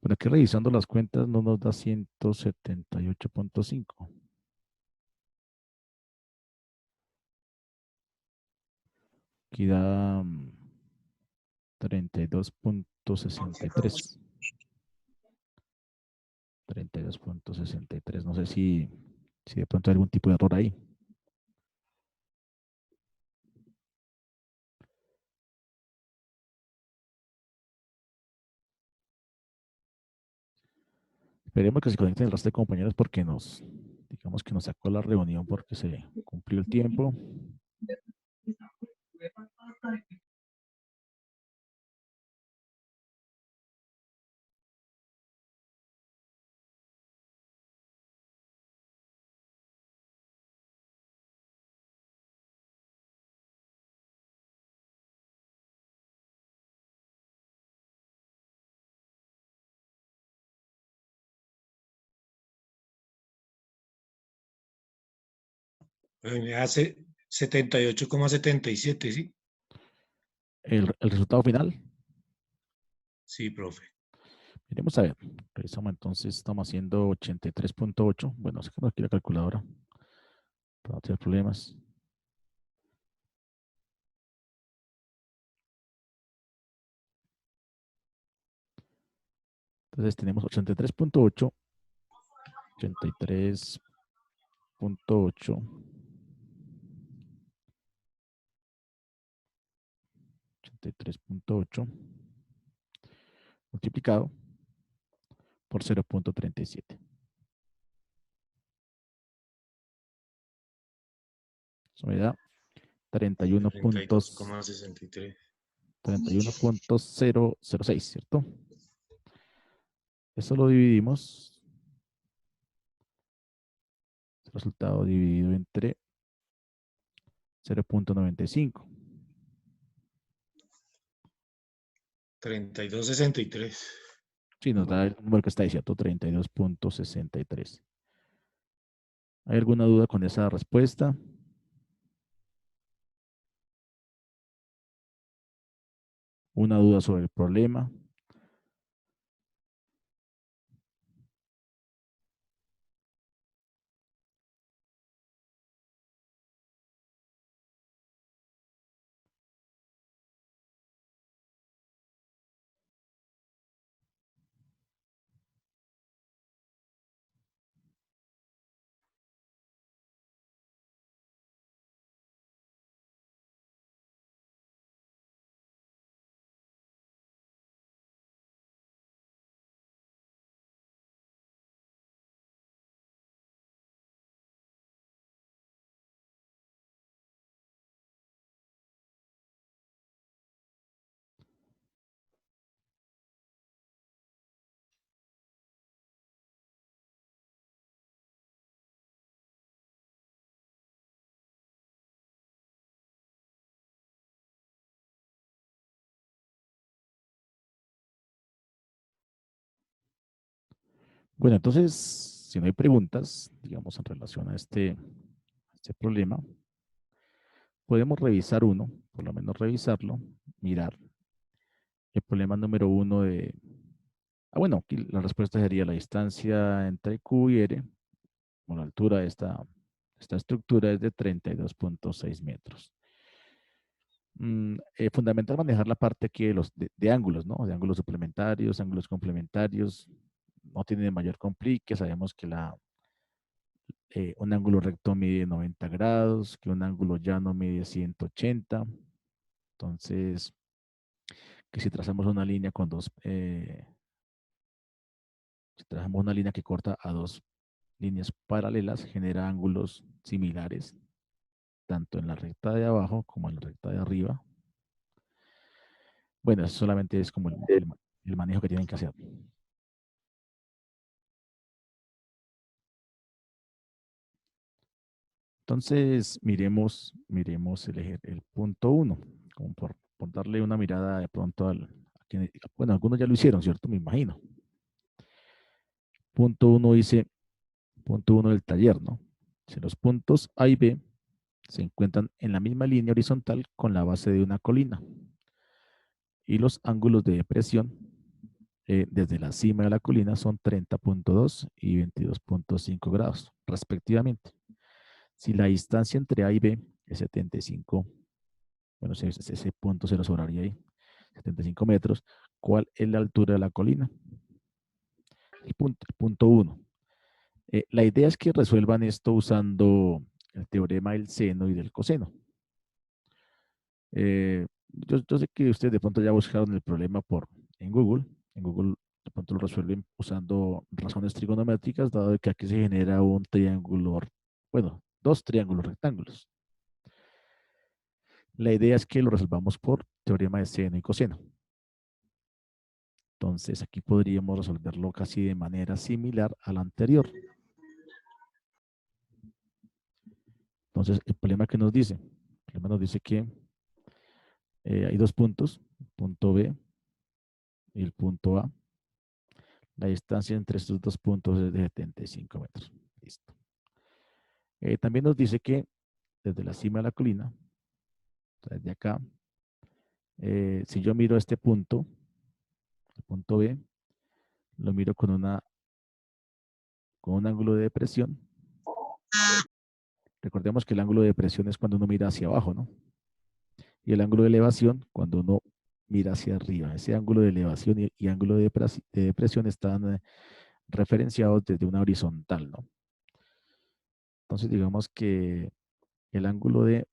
Bueno, aquí revisando las cuentas no nos da 178.5. Aquí da 32.63. 32.63. No sé si de pronto hay algún tipo de error ahí. Esperemos que se conecten el resto de compañeros porque digamos que nos sacó la reunión porque se cumplió el tiempo. Me hace 78,77, ¿sí? El resultado final, Sí, profe. miremos a ver. Revisamos entonces, estamos haciendo 83.8. Bueno, sacamos aquí la calculadora para no tener problemas. Entonces tenemos 83.8, 83.8, 83.8 multiplicado por 0.37. Eso me da 32,63. 31.006, ¿cierto? Eso lo dividimos. El resultado dividido entre 0.95. 32,63. Sí, nos da el número que está ahí, ¿cierto? 32.63. ¿Hay alguna duda con esa respuesta? ¿Una duda sobre el problema? Bueno, entonces, si no hay preguntas, digamos, en relación a este problema, podemos revisar uno, por lo menos revisarlo, mirar el problema número uno de... Ah, bueno, aquí la respuesta sería la distancia entre Q y R, o la altura de esta estructura es de 32.6 metros. Fundamental manejar la parte aquí de ángulos, ¿no? De ángulos suplementarios, ángulos complementarios. No tiene mayor complique. Sabemos que un ángulo recto mide 90 grados, que un ángulo llano mide 180. Entonces, que si trazamos una línea si trazamos una línea que corta a dos líneas paralelas, genera ángulos similares, tanto en la recta de abajo como en la recta de arriba. Bueno, eso solamente es como el manejo que tienen que hacer. Entonces, miremos el punto uno, como por darle una mirada de pronto bueno, algunos ya lo hicieron, ¿cierto? Me imagino. Punto uno dice, punto uno del taller, ¿no? Si los puntos A y B se encuentran en la misma línea horizontal con la base de una colina y los ángulos de depresión desde la cima de la colina son 30.2 y 22.5 grados, respectivamente. Si la distancia entre A y B es 75, bueno, ese punto se nos sobraría ahí, 75 metros, ¿cuál es la altura de la colina? El punto 1. La idea es que resuelvan esto usando el teorema del seno y del coseno. Yo sé que ustedes de pronto ya buscaron el problema en Google. En Google de pronto lo resuelven usando razones trigonométricas, dado que aquí se genera un triángulo, bueno, dos triángulos rectángulos. La idea es que lo resolvamos por teorema de seno y coseno. Entonces aquí podríamos resolverlo casi de manera similar a la anterior. Entonces el problema que nos dice, el problema nos dice que hay dos puntos, el punto B y el punto A. La distancia entre estos dos puntos es de 75 metros. Listo. También nos dice que desde la cima de la colina, o sea, desde acá, si yo miro este punto, el punto B, lo miro con un ángulo de depresión. Recordemos que el ángulo de depresión es cuando uno mira hacia abajo, ¿no? Y el ángulo de elevación cuando uno mira hacia arriba. Ese ángulo de elevación y ángulo de depresión están referenciados desde una horizontal, ¿no? Entonces digamos que el ángulo de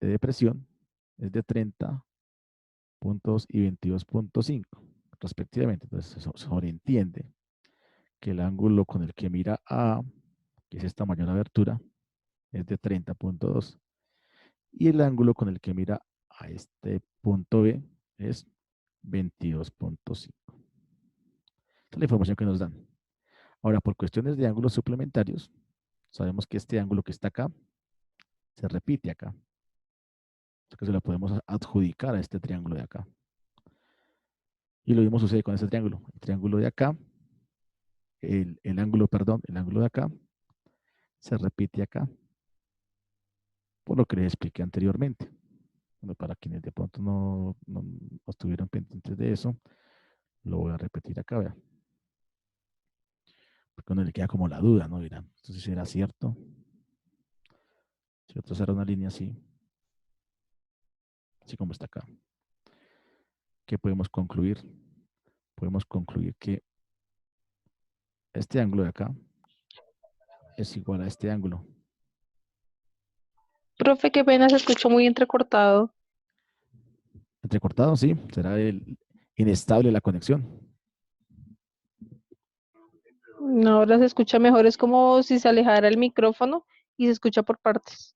depresión es de 30 puntos y 22.5 respectivamente. Entonces se sobreentiende que el ángulo con el que mira A, que es esta mayor abertura, es de 30.2 y el ángulo con el que mira a este punto B es 22.5. Esta es la información que nos dan. Ahora, por cuestiones de ángulos suplementarios, sabemos que este ángulo que está acá se repite acá. O sea que se lo podemos adjudicar a este triángulo de acá. Y lo mismo sucede con este triángulo. El triángulo de acá, el ángulo, perdón, el ángulo de acá se repite acá. Por lo que les expliqué anteriormente. Bueno, para quienes de pronto no estuvieron pendientes de eso, lo voy a repetir acá, vean. Porque uno le queda como la duda, ¿no? Dirán, entonces si era cierto. Si yo trazara una línea así, así como está acá, ¿qué podemos concluir? Podemos concluir que este ángulo de acá es igual a este ángulo. Profe, qué pena, se escuchó muy entrecortado. Entrecortado, sí, será inestable la conexión. No, ahora se escucha mejor, es como si se alejara el micrófono y se escucha por partes.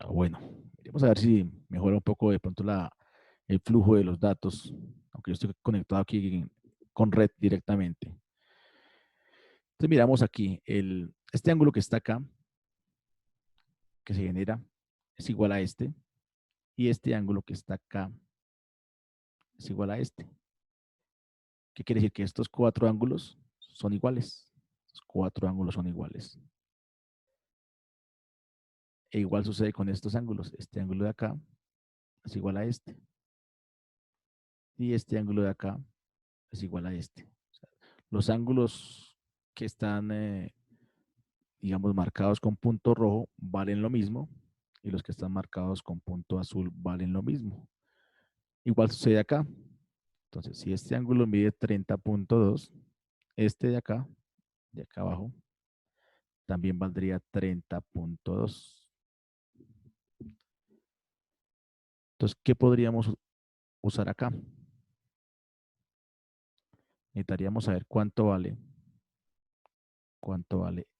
Bueno, vamos a ver si mejora un poco de pronto el flujo de los datos, aunque yo estoy conectado aquí con red directamente. Entonces miramos aquí, este ángulo que está acá, que se genera, es igual a este, y este ángulo que está acá es igual a este. ¿Qué quiere decir? Que estos cuatro ángulos son iguales. Estos cuatro ángulos son iguales. E igual sucede con estos ángulos. Este ángulo de acá es igual a este. Y este ángulo de acá es igual a este. O sea, los ángulos que están, digamos, marcados con punto rojo valen lo mismo y los que están marcados con punto azul valen lo mismo. Igual sucede acá. Entonces, si este ángulo mide 30.2, este de acá abajo, también valdría 30.2. Entonces, ¿qué podríamos usar acá? Necesitaríamos saber cuánto vale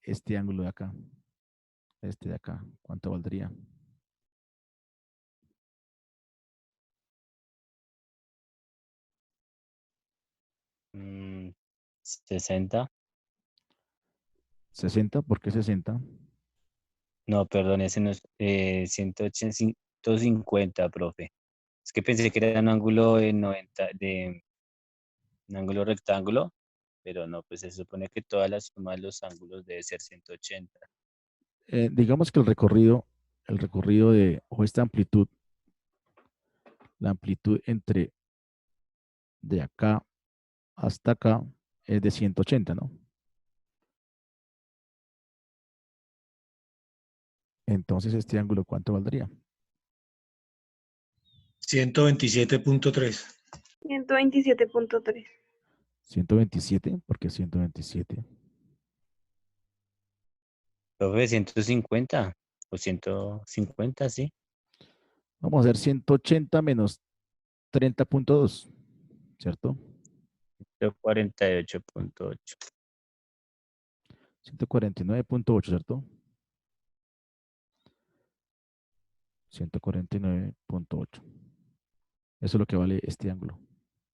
este ángulo de acá, este de acá, cuánto valdría. Mm, 60. 60, ¿por qué 60? No, perdón, ese no es 150, profe. Es que pensé que era un ángulo de 90, de un ángulo rectángulo, pero no, pues se supone que toda la suma de los ángulos debe ser 180. Digamos que el recorrido o esta amplitud, la amplitud entre de acá hasta acá es de 180, ¿no? Entonces, este ángulo, ¿cuánto valdría? 127.3. 127.3. 127, ¿por qué 127? Profe, 150 o 150, sí. Vamos a hacer 180 menos 30.2, ¿cierto? 48.8. 149.8, ¿cierto? 149.8. Eso es lo que vale este ángulo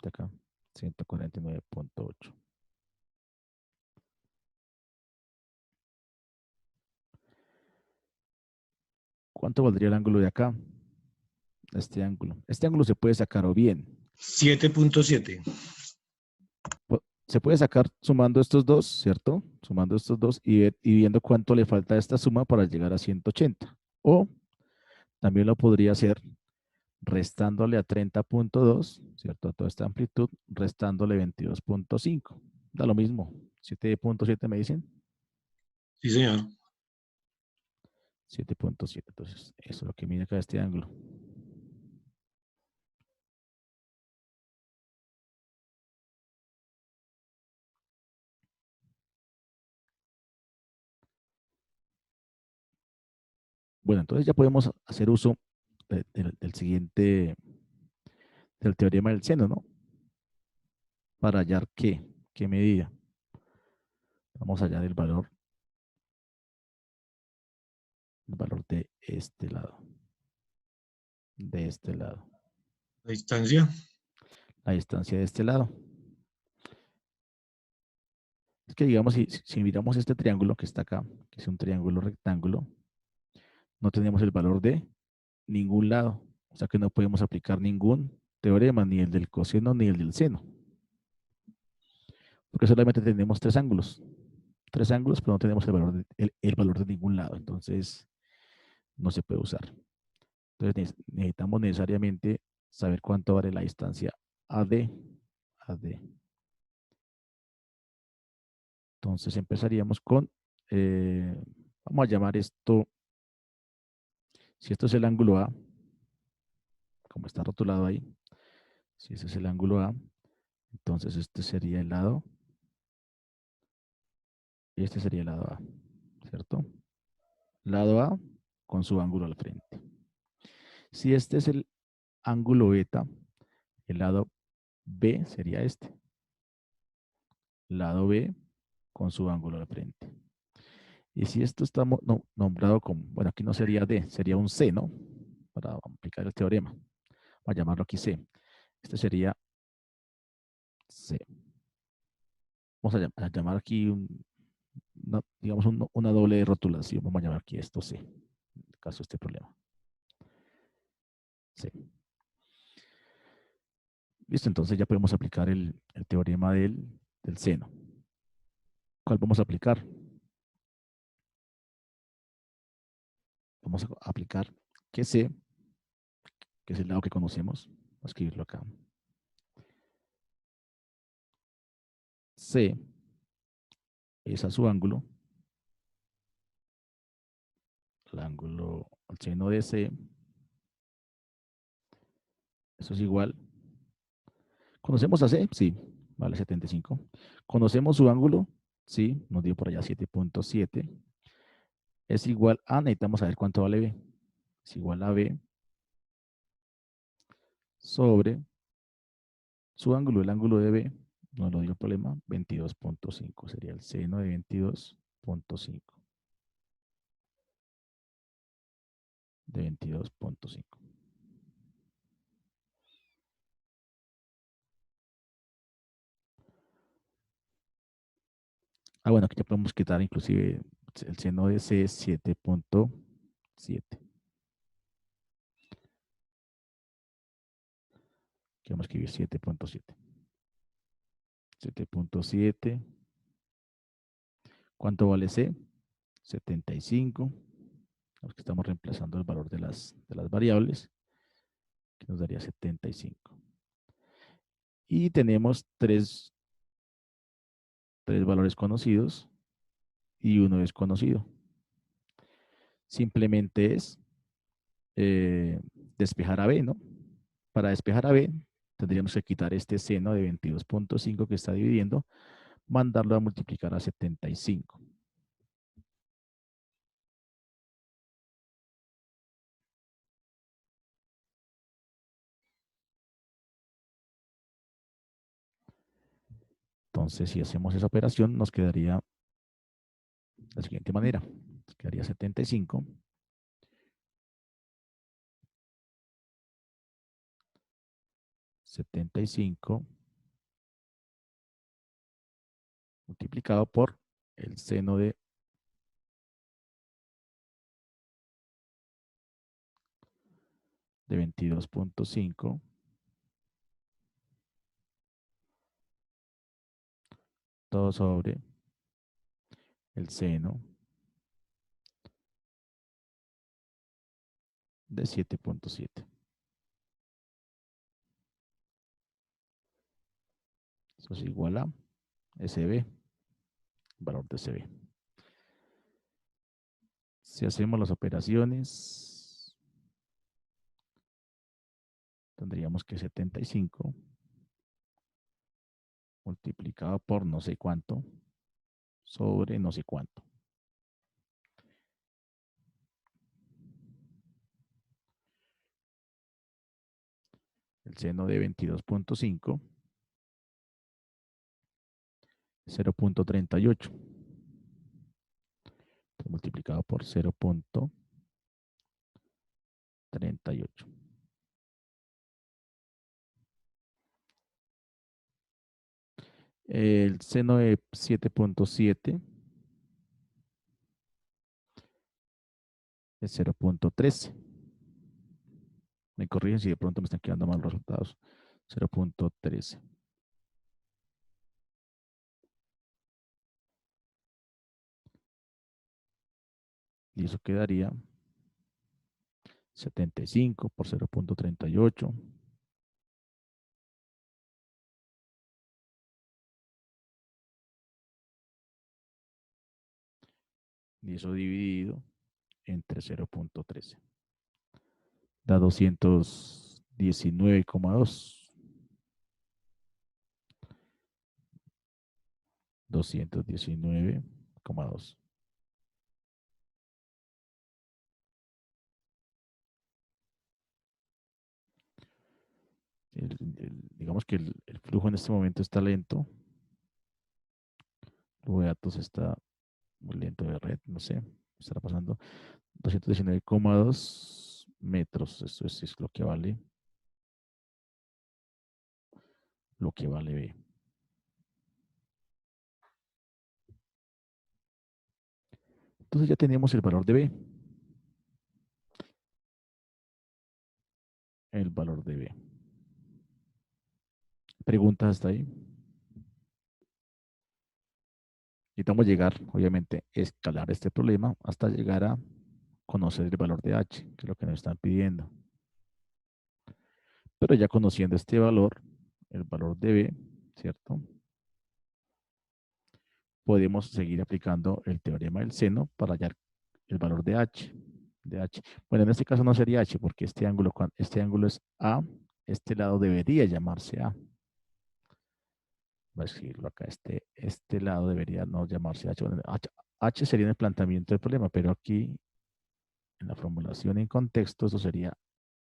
de acá. 149.8. ¿Cuánto valdría el ángulo de acá? Este ángulo. Este ángulo se puede sacar o bien. 7.7. Se puede sacar sumando estos dos, ¿cierto? Sumando estos dos y viendo cuánto le falta a esta suma para llegar a 180. O también lo podría hacer restándole a 30.2, ¿cierto? A toda esta amplitud, restándole 22.5. Da lo mismo. 7.7 me dicen. Sí, señor. 7.7. Entonces, eso es lo que mide acá este ángulo. Bueno, entonces ya podemos hacer uso del siguiente, del teorema del seno, ¿no? Para hallar qué medida. Vamos a hallar el valor de este lado. De este lado. La distancia. La distancia de este lado. Es que digamos, si miramos este triángulo que está acá, que es un triángulo rectángulo, no tenemos el valor de ningún lado. O sea que no podemos aplicar ningún teorema, ni el del coseno ni el del seno. Porque solamente tenemos tres ángulos. Tres ángulos, pero no tenemos el valor de ningún lado. Entonces, no se puede usar. Entonces, necesitamos necesariamente saber cuánto vale la distancia AD. AD. Entonces, empezaríamos con, vamos a llamar esto, si esto es el ángulo A, como está rotulado ahí, si ese es el ángulo A, entonces este sería el lado y este sería el lado A, ¿cierto? Lado A con su ángulo al frente. Si este es el ángulo beta, el lado B sería este. Lado B con su ángulo al frente. Y si esto está nombrado como, bueno, aquí no sería D, sería un C, ¿no? Para aplicar el teorema. Vamos a llamarlo aquí C. Este sería C. Vamos a llamar aquí digamos una doble rotulación. Vamos a llamar aquí esto C, en el caso de este problema. C. Listo, entonces ya podemos aplicar el teorema del seno. ¿Cuál vamos a aplicar? Vamos a aplicar que C, que es el lado que conocemos. Voy a escribirlo acá. C es a su ángulo. El ángulo, el seno de C. Eso es igual. ¿Conocemos a C? Sí, vale 75. ¿Conocemos su ángulo? Sí, nos dio por allá 7.7. Es igual a, necesitamos saber cuánto vale B. Es igual a B sobre su ángulo, el ángulo de B, no lo dio el problema, 22.5. Sería el seno de 22.5. De 22.5. Ah, bueno, aquí ya podemos quitar inclusive el seno de C es 7.7. Aquí vamos a escribir 7.7. 7.7. ¿Cuánto vale C? 75. Que estamos reemplazando el valor de las variables, que nos daría 75. Y tenemos tres 3 valores conocidos y 1 desconocido. Simplemente es despejar a B, ¿no? Para despejar a B, tendríamos que quitar este seno de 22.5 que está dividiendo, mandarlo a multiplicar a 75. Entonces, si hacemos esa operación, nos quedaría de la siguiente manera. Nos quedaría 75. 75 multiplicado por el seno de 22.5 todo sobre el seno de 7.7. Eso es igual a SB, valor de SB. Si hacemos las operaciones, tendríamos que 75 multiplicado por no sé cuánto sobre no sé cuánto. El seno de 22.5, 0.38. Multiplicado por 0.38. El seno de 7.7 es 0.13. Me corrigen si de pronto me están quedando mal los resultados. 0.13. Y eso quedaría 75 por 0.38. Y eso dividido entre 0.13. Da 219,2. 219,2. Digamos que el flujo en este momento está lento. El flujo de datos está muy lento de red, no sé, estará pasando. 219,2 metros, eso es lo que vale B. Entonces ya tenemos el valor de B. El valor de B. ¿Preguntas hasta ahí? Necesitamos llegar, obviamente, escalar este problema hasta llegar a conocer el valor de H, que es lo que nos están pidiendo. Pero ya conociendo este valor, el valor de B, ¿cierto? Podemos seguir aplicando el teorema del seno para hallar el valor de H. Bueno, en este caso no sería H porque este ángulo es A, este lado debería llamarse A. Voy a escribirlo acá, este lado debería no llamarse H. Bueno, H sería en el planteamiento del problema, pero aquí en la formulación en contexto eso sería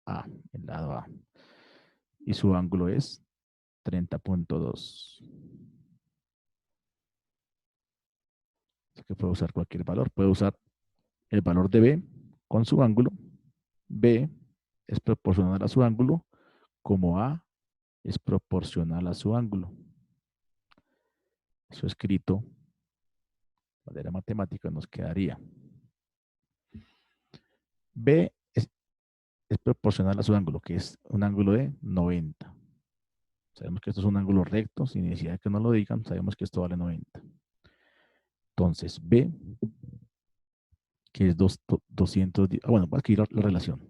A, el lado A. Y su ángulo es 30.2. Así que puedo usar cualquier valor. Puedo usar el valor de B con su ángulo. B es proporcional a su ángulo, como A es proporcional a su ángulo. Eso escrito de manera matemática nos quedaría. B es proporcional a su ángulo, que es un ángulo de 90. Sabemos que esto es un ángulo recto, sin necesidad de que nos lo digan, sabemos que esto vale 90. Entonces, B, que es 210. Bueno, voy a escribir la relación.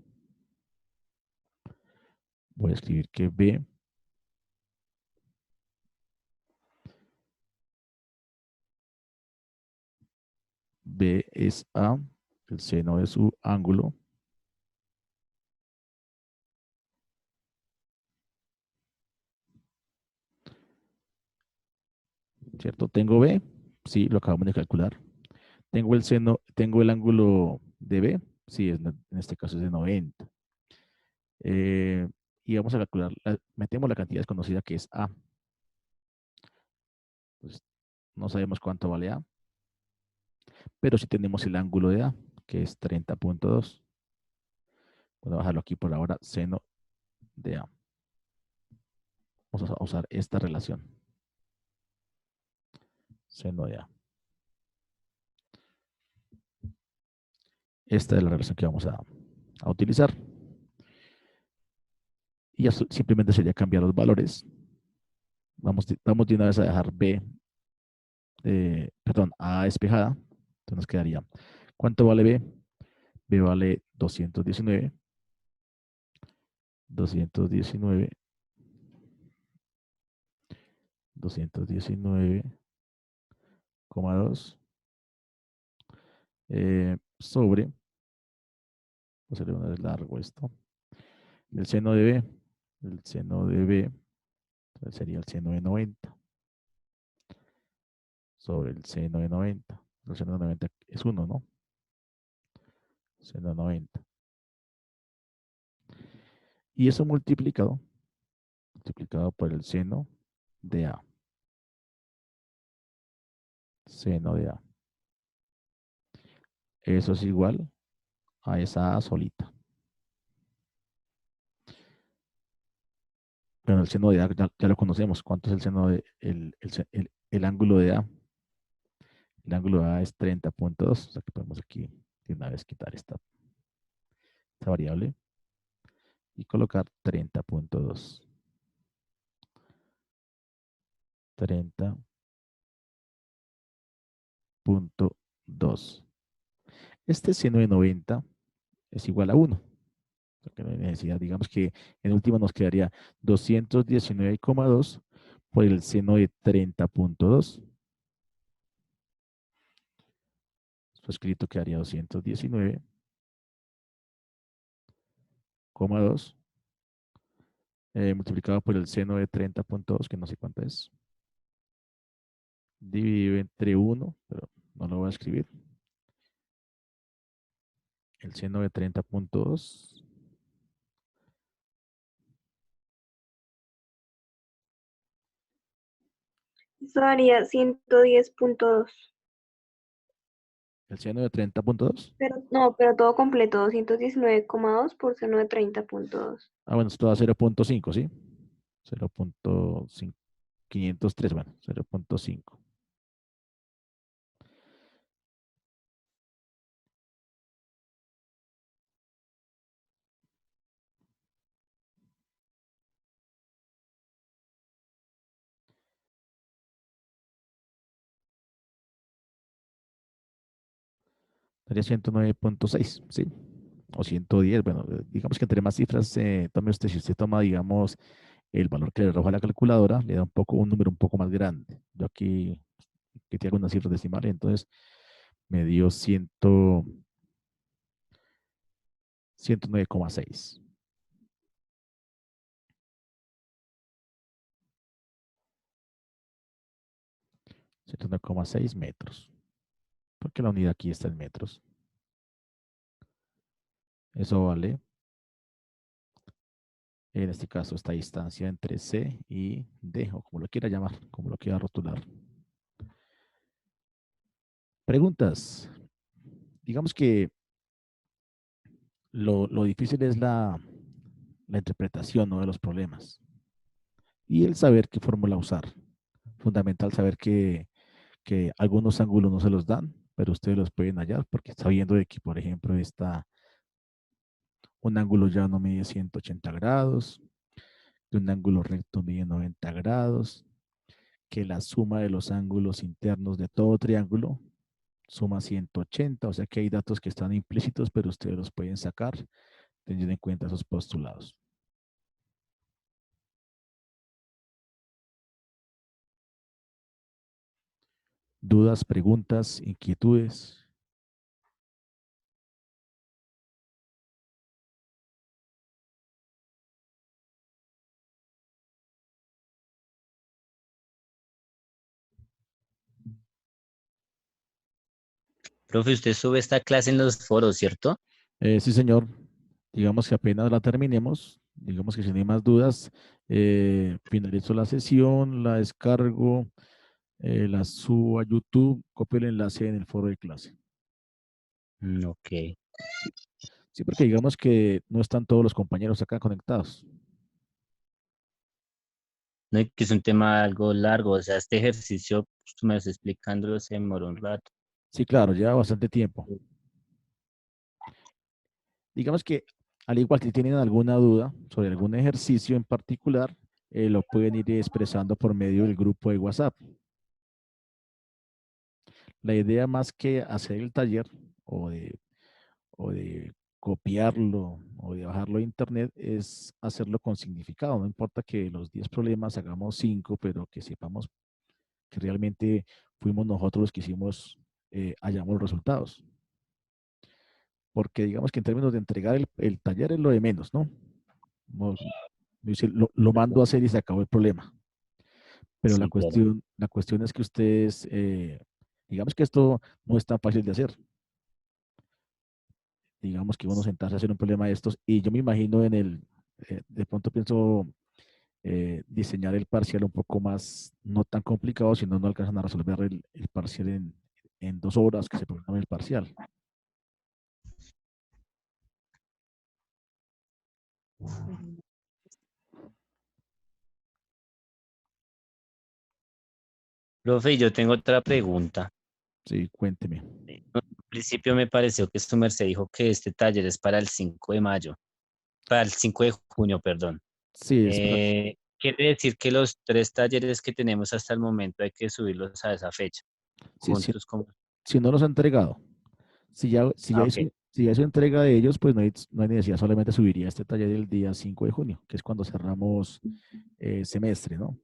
Voy a escribir que B B es A, el seno de su ángulo. ¿Cierto? Tengo B, sí, lo acabamos de calcular. Tengo el seno, tengo el ángulo de B, sí, en este caso es de 90. Y vamos a calcular, metemos la cantidad desconocida que es A. Entonces, no sabemos cuánto vale A, pero sí tenemos el ángulo de A, que es 30.2. Voy a bajarlo aquí por ahora, seno de A. Vamos a usar esta relación. Seno de A. Esta es la relación que vamos a utilizar. Y ya simplemente sería cambiar los valores. Vamos de una vez a dejar B, perdón, A despejada. Entonces nos quedaría, ¿cuánto vale B? B vale 219. 219. 219,2 sobre, voy a hacerle una vez largo esto, el seno de B, sería el seno de 90 sobre el seno de 90. El seno de 90 es 1, ¿no? Seno de 90. Y eso multiplicado por el seno de A. Seno de A. Eso es igual a esa A solita. Bueno, el seno de A ya lo conocemos. ¿Cuánto es el seno de el ángulo de A? El ángulo de A es 30.2. O sea que podemos aquí de una vez quitar esta variable y colocar 30.2. 30.2. Este seno de 90 es igual a 1. O sea que no hay necesidad. Digamos que en último nos quedaría 219,2 por el seno de 30.2. Esto escrito quedaría 219,2 multiplicado por el seno de 30.2, que no sé cuánto es. Dividido entre 1, pero no lo voy a escribir. El seno de 30.2. Eso daría 110.2. El seno de 30.2. Pero no, pero todo completo, 219,2 por seno de 30.2. Ah, bueno, esto da 0.5, ¿sí? 0.503, bueno, 0.5. Sería 109.6, ¿sí? O 110, bueno, digamos que entre más cifras tome usted, si usted toma, digamos, el valor que le arroja la calculadora, le da un número un poco más grande. Yo aquí que tengo unas cifras decimales, entonces me dio 109,6. 109,6 metros. Porque la unidad aquí está en metros. Eso vale, en este caso, esta distancia entre C y D, o como lo quiera llamar, como lo quiera rotular. Preguntas. Digamos que lo difícil es la interpretación, ¿no?, de los problemas y el saber qué fórmula usar. Fundamental saber que algunos ángulos no se los dan, pero ustedes los pueden hallar porque sabiendo de que, por ejemplo, un ángulo llano mide 180 grados, que un ángulo recto mide 90 grados, que la suma de los ángulos internos de todo triángulo suma 180, o sea que hay datos que están implícitos, pero ustedes los pueden sacar teniendo en cuenta esos postulados. ¿Dudas, preguntas, inquietudes? Profe, usted sube esta clase en los foros, ¿cierto? Sí, señor. Digamos que apenas la terminemos, digamos que si no hay más dudas, finalizo la sesión, la descargo, la subo a YouTube, copio el enlace en el foro de clase. Ok. Sí, porque digamos que no están todos los compañeros acá conectados. No, y que es un tema algo largo, o sea, este ejercicio, pues, tú me estás explicándolo, se demoró un rato. Sí, claro, lleva bastante tiempo. Digamos que al igual que tienen alguna duda sobre algún ejercicio en particular, lo pueden ir expresando por medio del grupo de WhatsApp. La idea más que hacer el taller o de copiarlo o de bajarlo a internet es hacerlo con significado. No importa que los 10 problemas hagamos 5, pero que sepamos que realmente fuimos nosotros los que hicimos, hallamos los resultados. Porque digamos que en términos de entregar el taller es lo de menos, ¿no? No, dice, lo mando a hacer y se acabó el problema. Pero Sí, claro. la cuestión es que ustedes, digamos que esto no es tan fácil de hacer. Digamos que uno sentarse a hacer un problema de estos y yo me imagino de pronto pienso diseñar el parcial un poco más, no tan complicado, si no, no alcanzan a resolver el parcial en 2 horas que se programa el parcial. Profe, yo tengo otra pregunta. Sí, cuénteme. Al principio me pareció que su merced dijo que este taller es para el 5 de mayo, para el 5 de junio, perdón. Sí, Quiere decir que los 3 talleres que tenemos hasta el momento hay que subirlos a esa fecha, sí, juntos como... si no los ha entregado. Ah, ok. Si ya hizo entrega de ellos, pues no hay necesidad, solamente subiría este taller el día 5 de junio, que es cuando cerramos semestre, ¿no?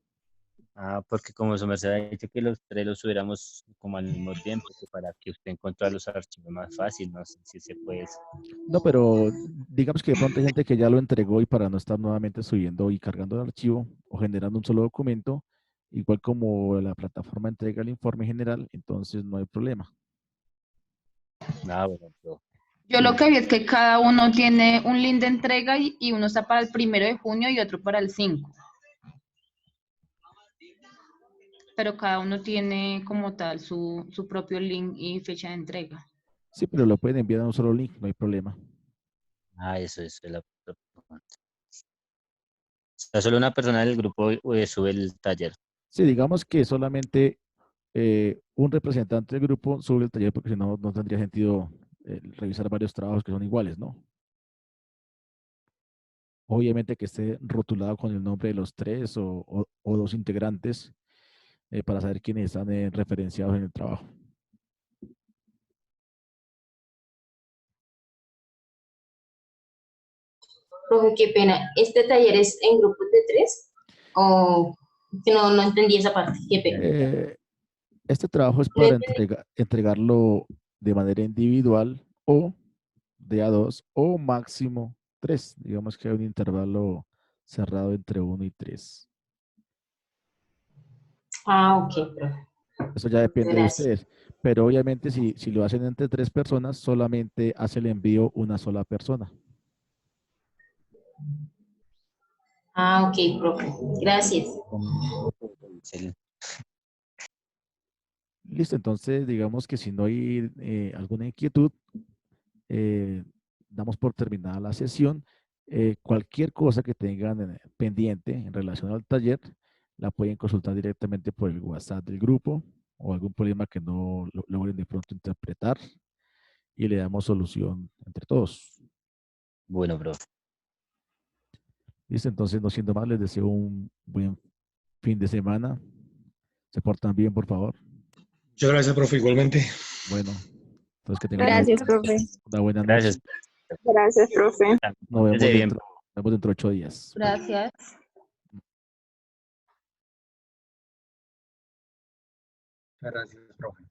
Ah, porque como su merced ha dicho que los 3 los subiéramos como al mismo tiempo, que para que usted encuentre los archivos más fácil, no sé si se puede. No, pero digamos que de pronto hay gente que ya lo entregó y para no estar nuevamente subiendo y cargando el archivo o generando un solo documento, igual como la plataforma entrega el informe general, entonces no hay problema. Ah, bueno, pero- Yo lo que vi es que cada uno tiene un link de entrega y uno está para el 1 de junio y otro para el 5. Pero cada uno tiene como tal su propio link y fecha de entrega. Sí, pero lo pueden enviar a un solo link, no hay problema. eso es la pregunta. O sea, solo una persona del grupo sube el taller. Sí, digamos que solamente un representante del grupo sube el taller porque si no, no tendría sentido revisar varios trabajos que son iguales, ¿no? Obviamente que esté rotulado con el nombre de los 3 o 2 integrantes para saber quiénes están referenciados en el trabajo. Profe, qué pena. ¿Este taller es en grupos de 3? O que no entendí esa parte. Qué pena. Este trabajo es No para entendí. entregarlo de manera individual o de a 2 o máximo 3. Digamos que hay un intervalo cerrado entre 1 y 3. Ah, ok, profe. Eso ya depende de Gracias. ustedes. Pero obviamente si lo hacen entre 3 personas, solamente hace el envío una sola persona. Ah, ok, profe. Gracias. El- Listo, entonces digamos que si no hay alguna inquietud, eh, damos por terminada la sesión. Cualquier cosa que tengan pendiente en relación al taller, la pueden consultar directamente por el WhatsApp del grupo o algún problema que no logren de pronto interpretar y le damos solución entre todos. Bueno, profe. Listo, entonces no siendo más, les deseo un buen fin de semana. Se portan bien, por favor. Muchas gracias, profe, igualmente. Bueno, entonces que tengan Gracias, profe. una buena noche. Gracias. Gracias, profe. Nos vemos Bien. dentro de 8 días. Gracias. Gracias, profe.